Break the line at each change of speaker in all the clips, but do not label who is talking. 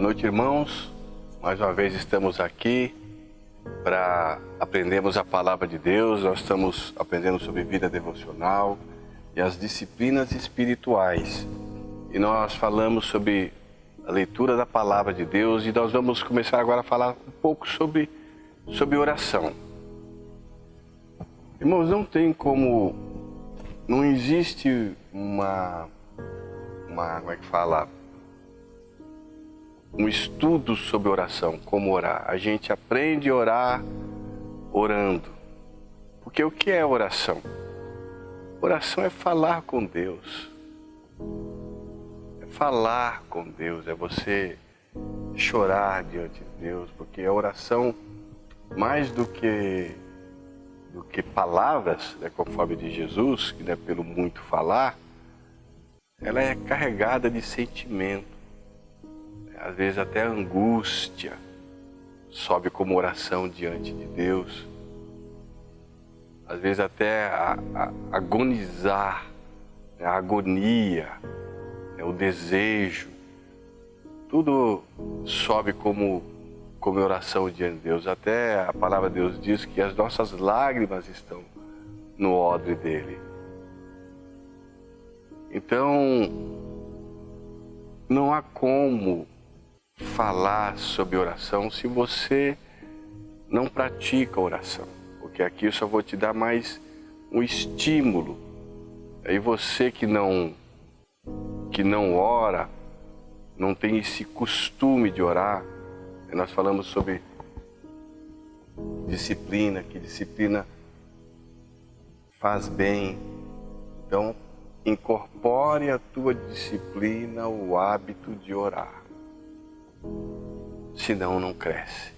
noite, irmãos. Mais uma vez estamos aqui para aprendermos a palavra de Deus. Nós estamos aprendendo sobre vida devocional e as disciplinas espirituais. E nós falamos sobre a leitura da palavra de Deus e nós vamos começar agora a falar um pouco sobre oração. Irmãos, não existe um estudo sobre oração, como orar. A gente aprende a orar orando. Porque o que é oração? Oração é falar com Deus. É falar com Deus, é você chorar diante de Deus, porque a oração, mais do que palavras, conforme de Jesus, que não é pelo muito falar, ela é carregada de sentimento. Às vezes até a angústia sobe como oração diante de Deus. Às vezes até agonizar, a agonia, o desejo, tudo sobe como oração diante de Deus. Até a palavra de Deus diz que as nossas lágrimas estão no odre dele. Então, não há como falar sobre oração se você não pratica oração, porque aqui eu só vou te dar mais um estímulo. Aí você que não ora, não tem esse costume de orar. Nós falamos sobre disciplina, que disciplina faz bem. Então, incorpore a tua disciplina o hábito de orar. Senão não cresce.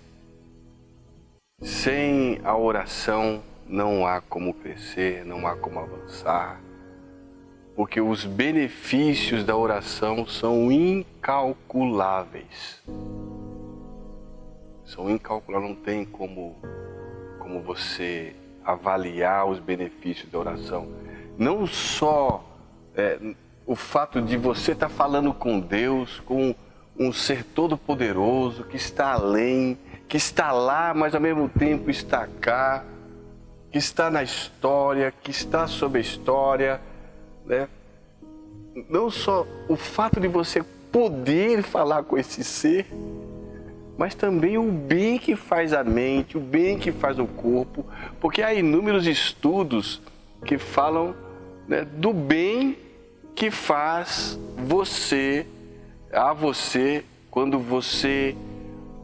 Sem a oração não há como crescer, não há como avançar, porque os benefícios da oração são incalculáveis. São incalculáveis, não tem como você avaliar os benefícios da oração. Não só o fato de você estar falando com Deus, com um ser todo-poderoso, que está além, que está lá, mas ao mesmo tempo está cá, que está na história, que está sob a história, né? Não só o fato de você poder falar com esse ser, mas também o bem que faz a mente, o bem que faz o corpo, porque há inúmeros estudos que falam, né, do bem que faz a você quando você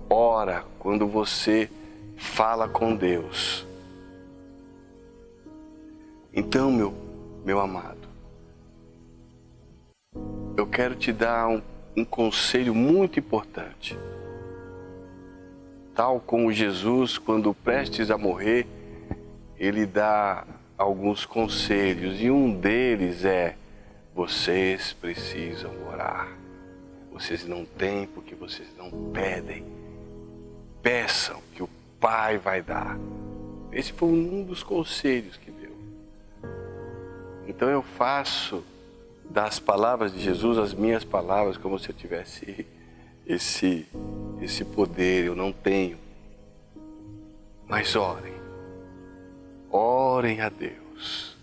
ora, quando você fala com Deus. Então, meu amado, eu quero te dar um conselho muito importante. Tal como Jesus, quando prestes a morrer, ele dá alguns conselhos e um deles é: vocês precisam orar. Vocês não têm porque vocês não pedem. Peçam que o Pai vai dar. Esse foi um dos conselhos que deu. Então eu faço das palavras de Jesus as minhas palavras, como se eu tivesse esse poder. Eu não tenho. Mas orem. Orem a Deus.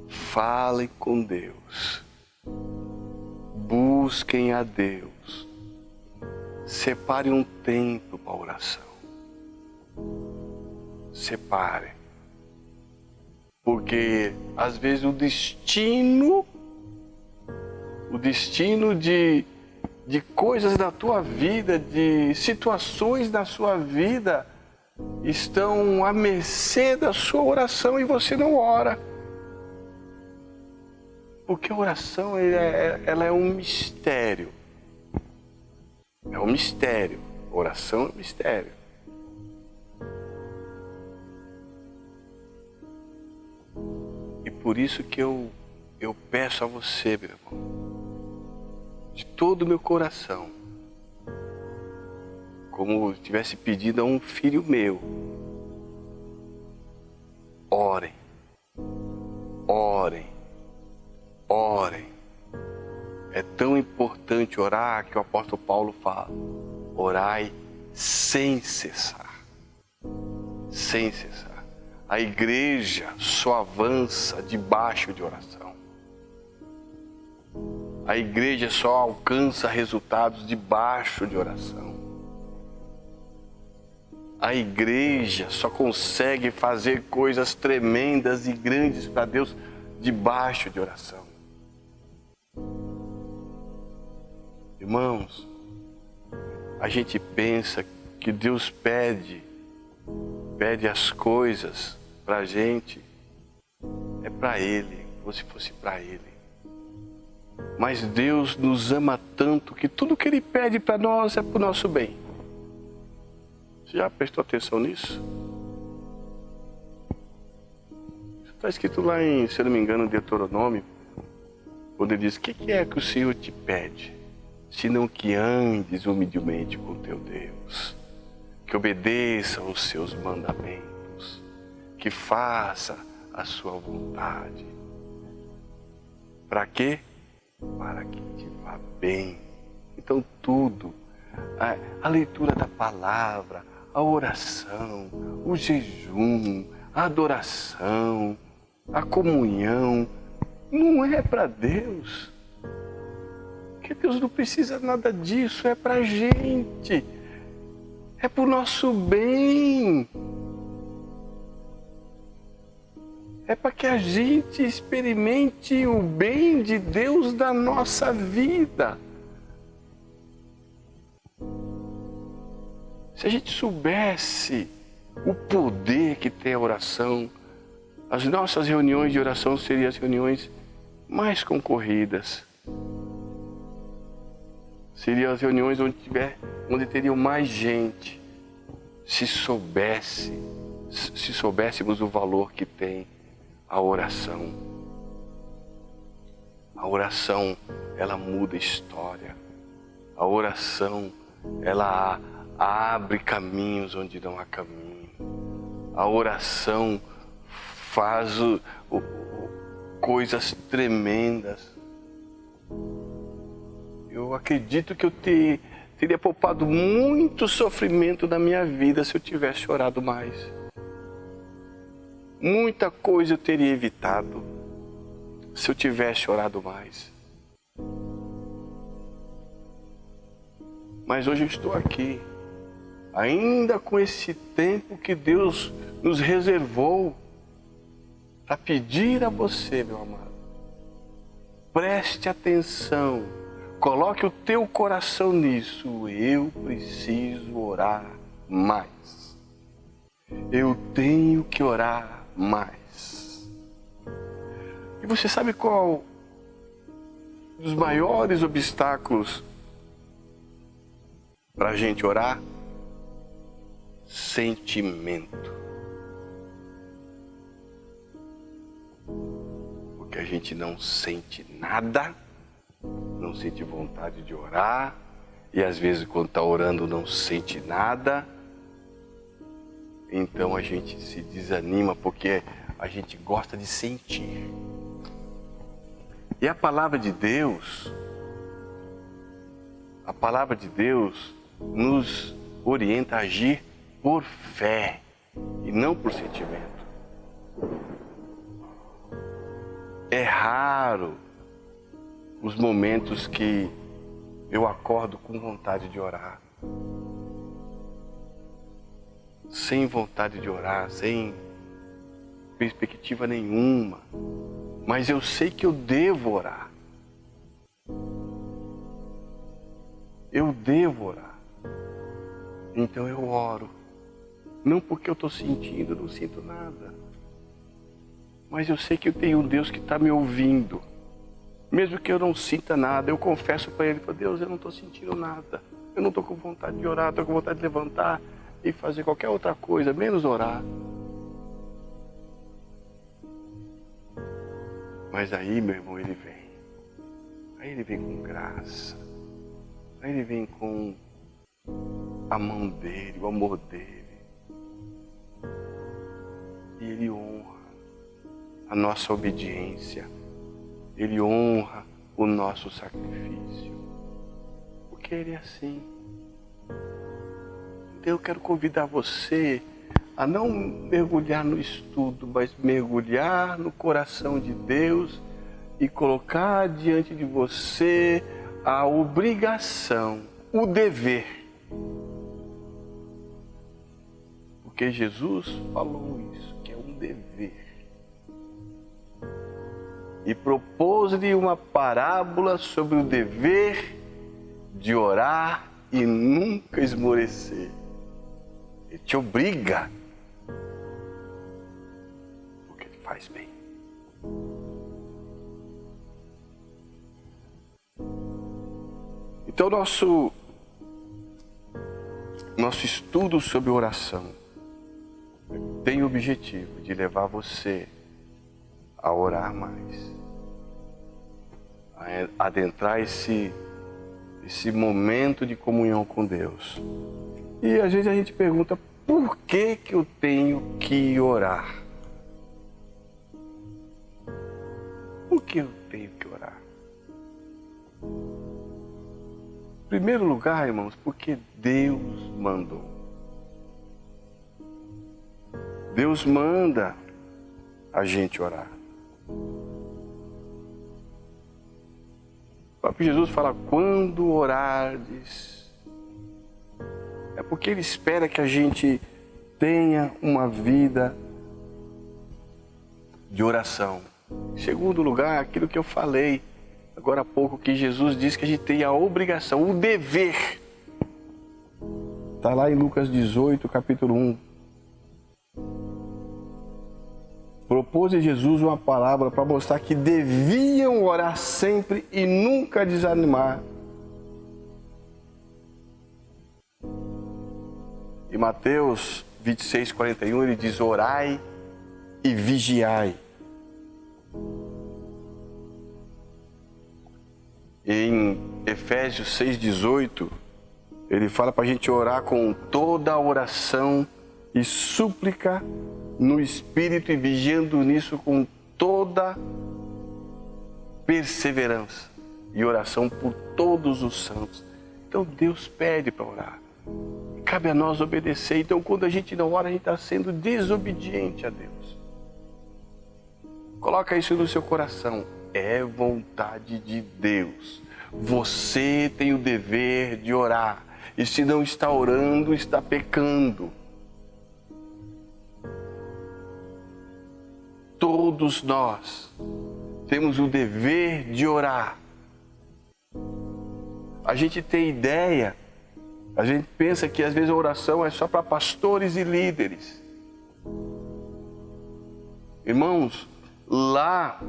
Falem com Deus. Busquem a Deus. Separe um tempo para a oração. Separe. Porque às vezes o destino de coisas da tua vida, de situações da sua vida, estão à mercê da sua oração e você não ora. Porque a oração ela é um mistério. É um mistério. A oração é um mistério. E por isso que eu peço a você, meu irmão, de todo o meu coração, como se tivesse pedido a um filho meu: orem, orem, orem. É tão importante orar que o apóstolo Paulo fala: orai sem cessar. Sem cessar. A igreja só avança debaixo de oração. A igreja só alcança resultados debaixo de oração. A igreja só consegue fazer coisas tremendas e grandes para Deus debaixo de oração. Irmãos, a gente pensa que Deus pede as coisas para a gente, é para Ele, como se fosse para Ele. Mas Deus nos ama tanto que tudo que Ele pede para nós é para o nosso bem. Você já prestou atenção nisso? Está escrito lá em, se eu não me engano, Deuteronômio, quando ele diz: o que é que o Senhor te pede? Senão que andes humildemente com teu Deus, que obedeça aos seus mandamentos, que faça a sua vontade. Para quê? Para que te vá bem. Então tudo, a leitura da palavra, a oração, o jejum, a adoração, a comunhão, não é para Deus. Porque Deus não precisa nada disso, é para a gente. É para o nosso bem. É para que a gente experimente o bem de Deus na nossa vida. Se a gente soubesse o poder que tem a oração, as nossas reuniões de oração seriam as reuniões mais concorridas. Seriam as reuniões onde teriam mais gente, se soubéssemos o valor que tem a oração. A oração, ela muda a história. A oração, ela abre caminhos onde não há caminho. A oração faz coisas tremendas. Eu acredito que eu teria poupado muito sofrimento na minha vida se eu tivesse orado mais. Muita coisa eu teria evitado se eu tivesse orado mais. Mas hoje eu estou aqui, ainda com esse tempo que Deus nos reservou para pedir a você, meu amado. Preste atenção, coloque o teu coração nisso. Eu preciso orar mais. Eu tenho que orar mais. E você sabe qual dos maiores obstáculos para a gente orar? Sentimento. Porque a gente não sente nada, não sente vontade de orar, e às vezes quando está orando não sente nada. Então a gente se desanima porque a gente gosta de sentir. E a palavra de Deus nos orienta a agir por fé e não por sentimento. É raro os momentos que eu acordo com vontade de orar. Sem vontade de orar, sem perspectiva nenhuma. Mas eu sei que eu devo orar. Eu devo orar. Então eu oro. Não porque eu estou sentindo, não sinto nada. Mas eu sei que eu tenho um Deus que está me ouvindo. Mesmo que eu não sinta nada, eu confesso para Ele: Deus, eu não estou sentindo nada. Eu não estou com vontade de orar, estou com vontade de levantar e fazer qualquer outra coisa, menos orar. Mas aí, meu irmão, Ele vem. Aí Ele vem com graça. Aí Ele vem com a mão dEle, o amor dEle. E Ele honra a nossa obediência. Ele honra o nosso sacrifício. Porque Ele é assim. Então eu quero convidar você a não mergulhar no estudo, mas mergulhar no coração de Deus e colocar diante de você a obrigação, o dever. Porque Jesus falou isso, que é um dever. E propôs-lhe uma parábola sobre o dever de orar e nunca esmorecer. Ele te obriga, porque Ele faz bem. Então, nosso estudo sobre oração tem o objetivo de levar você a orar mais, a adentrar esse momento de comunhão com Deus. E às vezes a gente pergunta, por que eu tenho que orar? Por que eu tenho que orar? Em primeiro lugar, irmãos, porque Deus mandou. Deus manda a gente orar. O próprio Jesus fala, quando orardes, é porque Ele espera que a gente tenha uma vida de oração. Em segundo lugar, aquilo que eu falei agora há pouco, que Jesus diz que a gente tem a obrigação, o dever. Está lá em Lucas 18, capítulo 1. Propôs Jesus uma palavra para mostrar que deviam orar sempre e nunca desanimar. Em Mateus 26, 41, ele diz, orai e vigiai. Em Efésios 6, 18, ele fala para a gente orar com toda a oração e súplica no Espírito e vigiando nisso com toda perseverança e oração por todos os santos. Então Deus pede para orar. Cabe a nós obedecer. Então quando a gente não ora, a gente está sendo desobediente a Deus. Coloca isso no seu coração. É vontade de Deus. Você tem o dever de orar. E se não está orando, está pecando. Todos nós temos o dever de orar. A gente tem ideia, a gente pensa que às vezes a oração é só para pastores e líderes. Irmãos, lá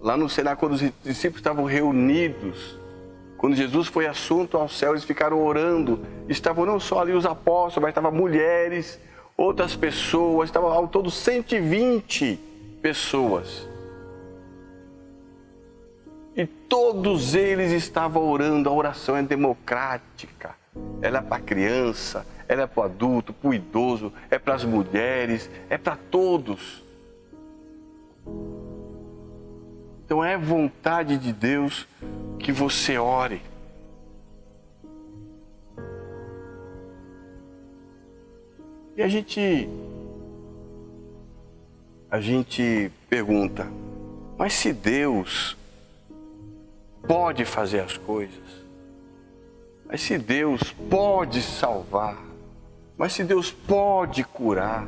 no cenário, quando os discípulos estavam reunidos, quando Jesus foi assunto ao céu, eles ficaram orando. Estavam não só ali os apóstolos, mas estavam mulheres, outras pessoas, estavam ao todo 120 pessoas. E todos eles estavam orando. A oração é democrática. Ela é para a criança, ela é para o adulto, para o idoso, é para as mulheres, é para todos. Então é vontade de Deus que você ore. E a gente pergunta, mas se Deus pode fazer as coisas, mas se Deus pode salvar, mas se Deus pode curar,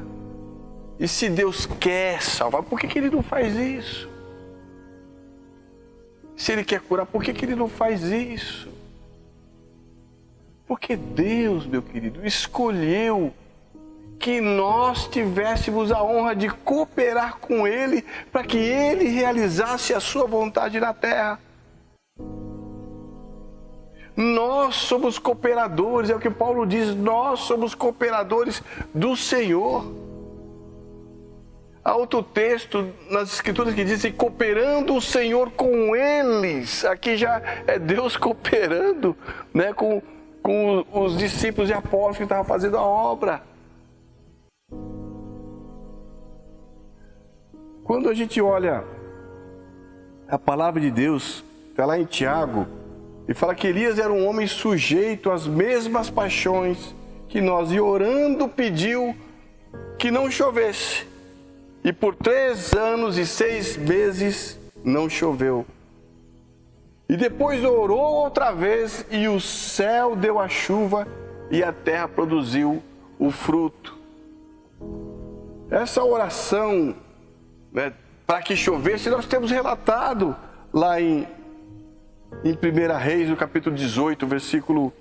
e se Deus quer salvar, por que Ele não faz isso? Se Ele quer curar, por que Ele não faz isso? Porque Deus, meu querido, escolheu que nós tivéssemos a honra de cooperar com Ele para que Ele realizasse a sua vontade na terra. Nós somos cooperadores, é o que Paulo diz, nós somos cooperadores do Senhor. Há outro texto nas Escrituras que diz, cooperando o Senhor com eles. Aqui já é Deus cooperando, né, com os discípulos e apóstolos que estavam fazendo a obra. Quando a gente olha a palavra de Deus está lá em Tiago e fala que Elias era um homem sujeito às mesmas paixões que nós, e orando pediu que não chovesse. E por 3 anos e 6 meses não choveu. E depois orou outra vez e o céu deu a chuva e a terra produziu o fruto. Essa oração, né, para que chovesse, nós temos relatado lá em 1 Reis, no capítulo 18, versículo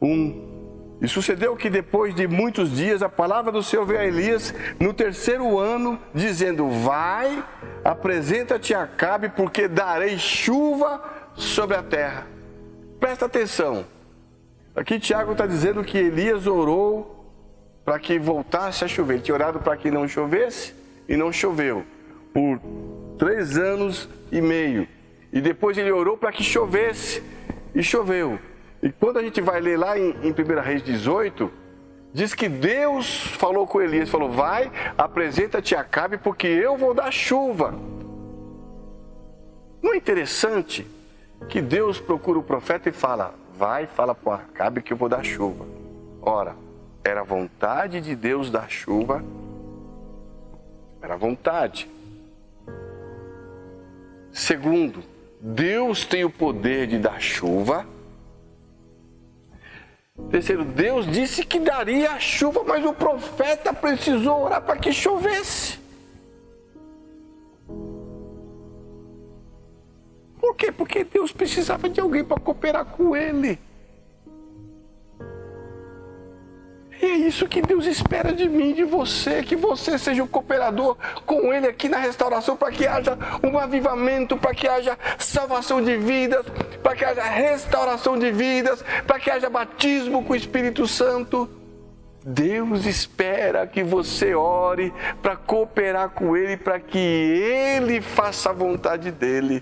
1. E sucedeu que depois de muitos dias a palavra do Senhor veio a Elias no 3º ano, dizendo: vai, apresenta-te a Acabe, porque darei chuva sobre a terra. Presta atenção. Aqui Tiago está dizendo que Elias orou para que voltasse a chover. Ele tinha orado para que não chovesse e não choveu por 3 anos e meio. E depois ele orou para que chovesse e choveu. E quando a gente vai ler lá em 1 Reis 18, diz que Deus falou com Elias, falou: vai, apresenta-te a Acabe, porque eu vou dar chuva. Não é interessante que Deus procura o profeta e fala: vai, fala para Acabe que eu vou dar chuva. Ora, era a vontade de Deus dar chuva, era a vontade. Segundo, Deus tem o poder de dar chuva. Terceiro, Deus disse que daria a chuva, mas o profeta precisou orar para que chovesse. Por quê? Porque Deus precisava de alguém para cooperar com ele. E é isso que Deus espera de mim e de você, que você seja um cooperador com Ele aqui na restauração, para que haja um avivamento, para que haja salvação de vidas, para que haja restauração de vidas, para que haja batismo com o Espírito Santo. Deus espera que você ore para cooperar com Ele, para que Ele faça a vontade dEle.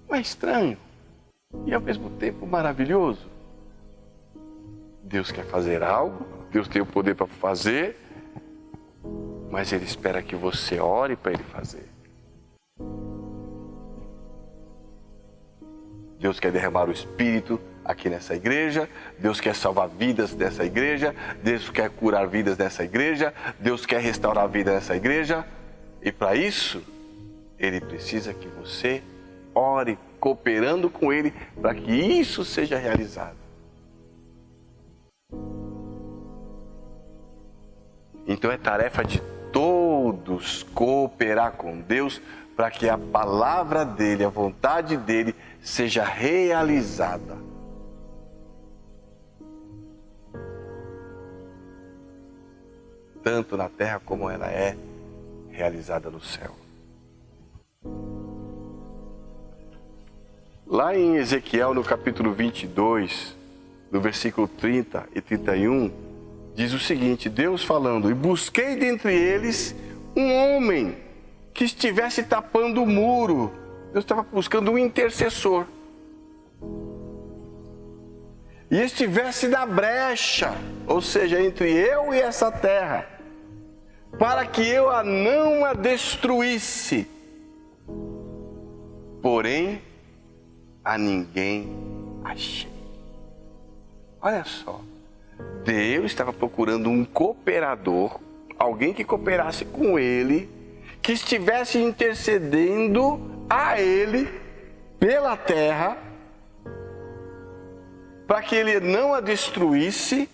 Não é estranho? E ao mesmo tempo maravilhoso. Deus quer fazer algo, Deus tem o poder para fazer, mas Ele espera que você ore para Ele fazer. Deus quer derramar o Espírito aqui nessa igreja, Deus quer salvar vidas nessa igreja, Deus quer curar vidas nessa igreja, Deus quer restaurar a vida nessa igreja, e para isso, Ele precisa que você ore, cooperando com Ele, para que isso seja realizado. Então é tarefa de todos cooperar com Deus, para que a palavra dEle, a vontade dEle, seja realizada. Tanto na terra como ela é realizada no céu. Lá em Ezequiel, no capítulo 22, no versículo 30 e 31, diz o seguinte, Deus falando: e busquei dentre eles um homem que estivesse tapando o muro. Deus estava buscando um intercessor. E estivesse na brecha, ou seja, entre eu e essa terra, para que eu não a destruísse. Porém, a ninguém achei. Olha só, Deus estava procurando um cooperador, alguém que cooperasse com Ele, que estivesse intercedendo a Ele pela terra, para que Ele não a destruísse,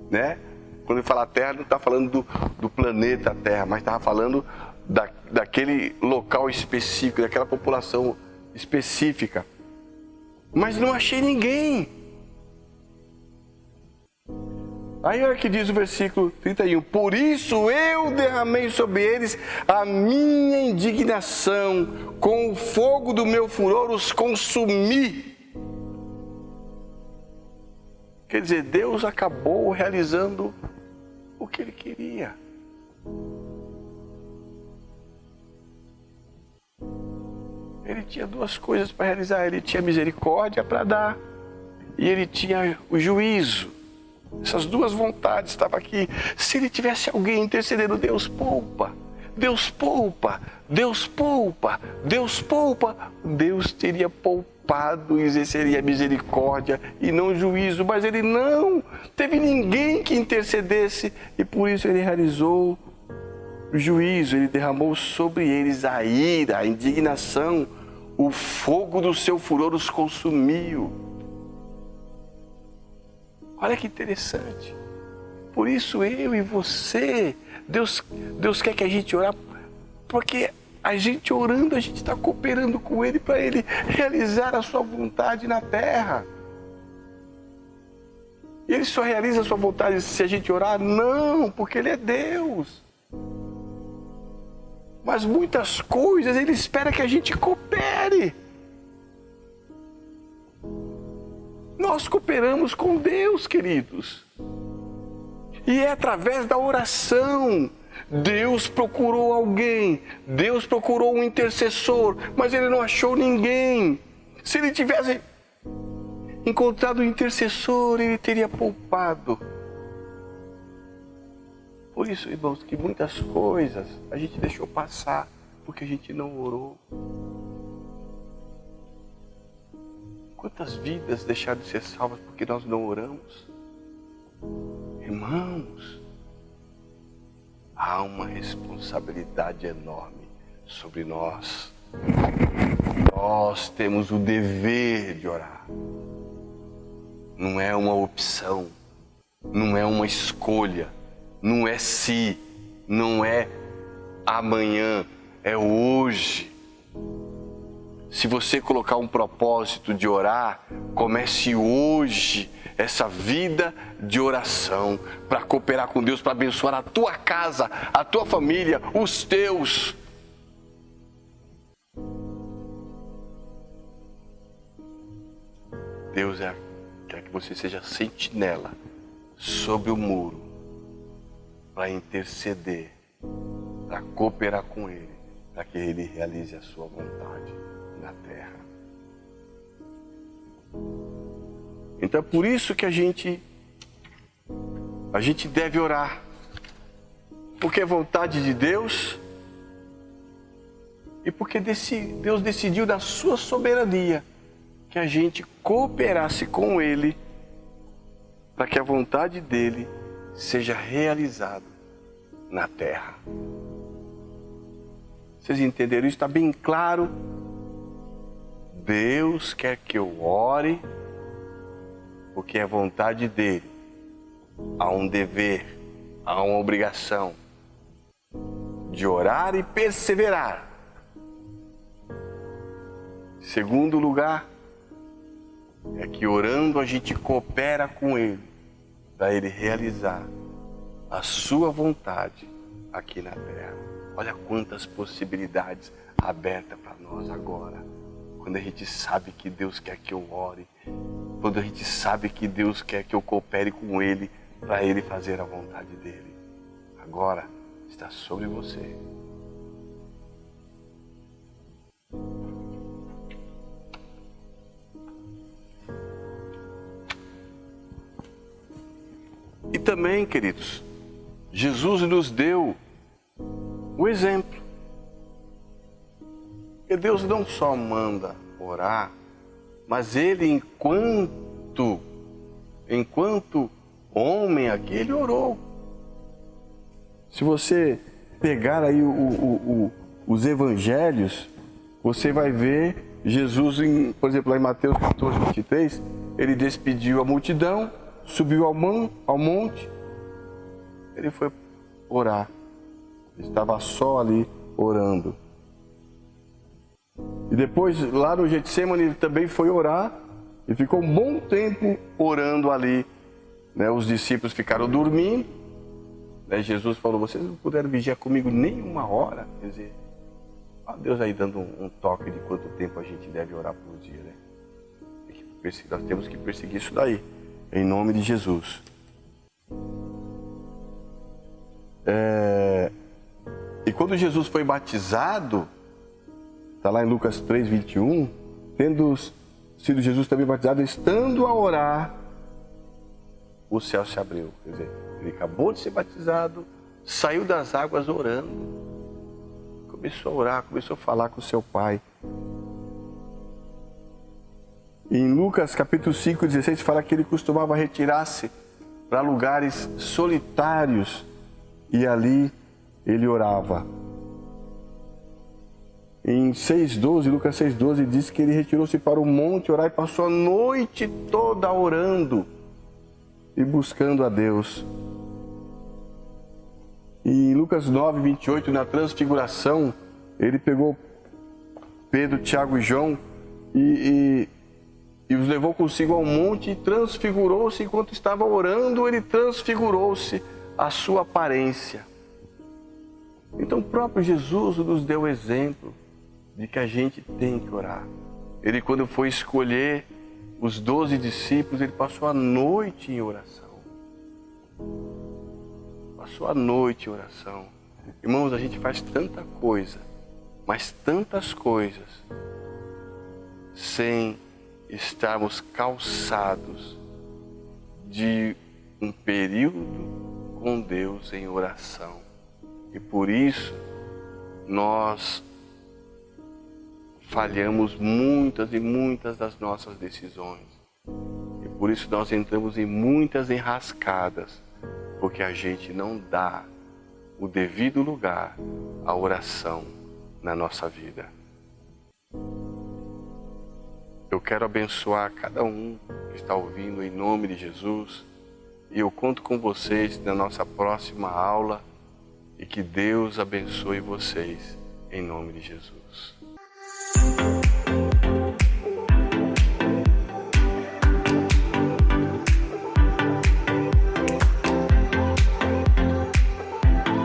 né? Quando ele fala terra, não está falando do planeta Terra, mas estava falando daquele local específico, daquela população específica. Mas não achei ninguém. Aí olha que diz o versículo 31. Por isso eu derramei sobre eles a minha indignação, com o fogo do meu furor os consumi. Quer dizer, Deus acabou realizando o que Ele queria. Ele tinha duas coisas para realizar. Ele tinha misericórdia para dar e Ele tinha o juízo. Essas duas vontades estavam aqui. Se Ele tivesse alguém intercedendo, Deus poupa. Deus poupa, Deus poupa, Deus poupa. Deus teria poupado e exerceria misericórdia e não juízo, mas ele não. Teve ninguém que intercedesse e por isso ele realizou o juízo. Ele derramou sobre eles a ira, a indignação, o fogo do seu furor os consumiu. Olha que interessante. Por isso eu e você, Deus quer que a gente orar, porque a gente orando, a gente está cooperando com Ele para Ele realizar a sua vontade na terra. E Ele só realiza a sua vontade se a gente orar? Não, porque Ele é Deus. Mas muitas coisas Ele espera que a gente coopere. Nós cooperamos com Deus, queridos. E é através da oração. Deus procurou alguém, Deus procurou um intercessor, mas Ele não achou ninguém. Se Ele tivesse encontrado um intercessor, Ele teria poupado. Por isso, irmãos, que muitas coisas a gente deixou passar, porque a gente não orou. Quantas vidas deixaram de ser salvas porque nós não oramos? Irmãos, há uma responsabilidade enorme sobre nós. Nós temos o dever de orar. Não é uma opção, não é uma escolha, não é se, não é amanhã, é hoje. Se você colocar um propósito de orar, comece hoje essa vida de oração para cooperar com Deus, para abençoar a tua casa, a tua família, os teus. Deus quer que você seja sentinela sobre o muro para interceder, para cooperar com Ele, para que Ele realize a sua vontade na terra. Então é por isso que a gente deve orar, porque é vontade de Deus e porque Deus decidiu da sua soberania que a gente cooperasse com Ele para que a vontade dEle seja realizada na terra. Vocês entenderam? Isso está bem claro. Deus quer que eu ore, porque é vontade dEle. Há um dever, há uma obrigação de orar e perseverar. Segundo lugar, é que orando a gente coopera com Ele, para Ele realizar a sua vontade aqui na terra. Olha quantas possibilidades abertas para nós agora. Quando a gente sabe que Deus quer que eu ore, quando a gente sabe que Deus quer que eu coopere com Ele, para Ele fazer a vontade dEle. Agora está sobre você. E também, queridos, Jesus nos deu o exemplo. Porque Deus não só manda orar, mas Ele, enquanto homem aqui, Ele orou. Se você pegar aí os evangelhos, você vai ver Jesus, por exemplo, lá em Mateus 14, 23, Ele despediu a multidão, subiu ao monte, Ele foi orar. Ele estava só ali orando. E depois, lá no Getsemane, Ele também foi orar e ficou um bom tempo orando ali. Os discípulos ficaram dormindo. Jesus falou, vocês não puderam vigiar comigo nem uma hora. Quer dizer, Deus aí dando um toque de quanto tempo a gente deve orar por dia, né? Nós temos que perseguir isso daí, em nome de Jesus. E quando Jesus foi batizado, está lá em Lucas 3, 21, tendo sido Jesus também batizado, estando a orar, o céu se abriu. Quer dizer, ele acabou de ser batizado, saiu das águas orando. Começou a orar, começou a falar com o seu pai. Em Lucas capítulo 5, 16, fala que ele costumava retirar-se para lugares solitários e ali ele orava. Em 6,12, Lucas 6,12 diz que ele retirou-se para o monte orar e passou a noite toda orando e buscando a Deus. E em Lucas 9, 28, na transfiguração, ele pegou Pedro, Tiago e João e os levou consigo ao monte e transfigurou-se. Enquanto estava orando, ele transfigurou-se a sua aparência. Então o próprio Jesus nos deu o exemplo de que a gente tem que orar. Ele, quando foi escolher os 12 discípulos, ele passou a noite em oração. Passou a noite em oração. Irmãos, a gente faz tanta coisa, mas tantas coisas, sem estarmos calçados de um período com Deus em oração. E por isso, nós falhamos muitas e muitas das nossas decisões. E por isso nós entramos em muitas enrascadas, porque a gente não dá o devido lugar à oração na nossa vida. Eu quero abençoar cada um que está ouvindo em nome de Jesus, e eu conto com vocês na nossa próxima aula, e que Deus abençoe vocês em nome de Jesus.